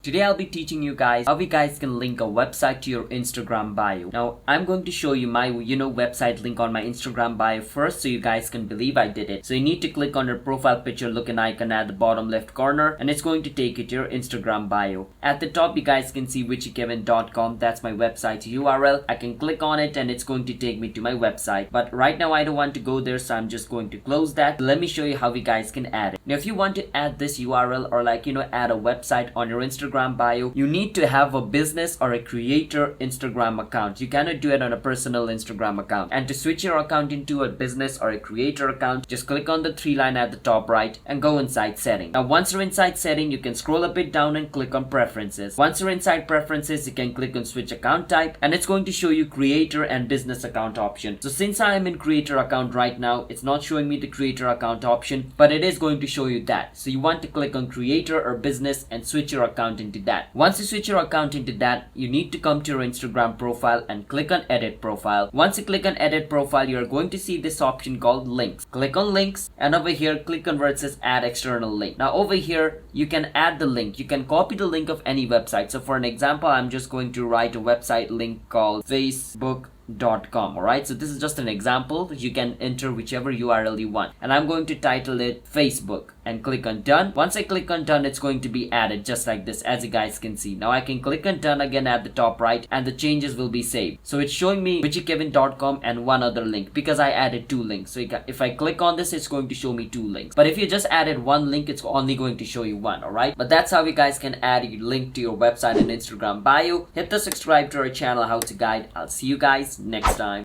Today I'll be teaching you guys how you guys can link a website to your Instagram bio. Now I'm going to show you my website link on my Instagram bio first so you guys can believe I did it. So you need to click on your profile picture looking icon at the bottom left corner and it's going to take you to your Instagram bio. At the top you guys can see witchykevin.com. That's my website URL. I can click on it and it's going to take me to my website. But right now I don't want to go there, so I'm just going to close that. Let me show you how you guys can add it. Now if you want to add this URL or add a website on your Instagram bio, you need to have a business or a creator Instagram account. You cannot do it on a personal Instagram account. And to switch your account into a business or a creator account, just click on the three line at the top right and go inside setting. Now once you're inside setting, you can scroll a bit down and click on preferences. Once you're inside preferences, you can click on switch account type and it's going to show you creator and business account option. So since I am in creator account right now, it's not showing me the creator account option, but it is going to show you that. So you want to click on creator or business and switch your account into that. Once you switch your account into that, you need to come to your Instagram profile and click on edit profile. Once you click on edit profile, you're going to see this option called links. Click on links and over here click on where it says add external link. Now over here you can add the link. You can copy the link of any website. So for an example, I'm just going to write a website link called facebook.com. Alright, so this is just an example. You can enter whichever URL you want and I'm going to title it Facebook and click on done. Once I click on done, it's going to be added just like this, as you guys can see. Now I can click on done again at the top right and the changes will be saved. So it's showing me witchykevin.com and one other link because I added two links. So if I click on this, it's going to show me two links. But if you just added one link, it's only going to show you one. Alright, but that's how you guys can add a link to your website and Instagram bio. Hit the subscribe to our channel How to Guide. I'll see you guys next time.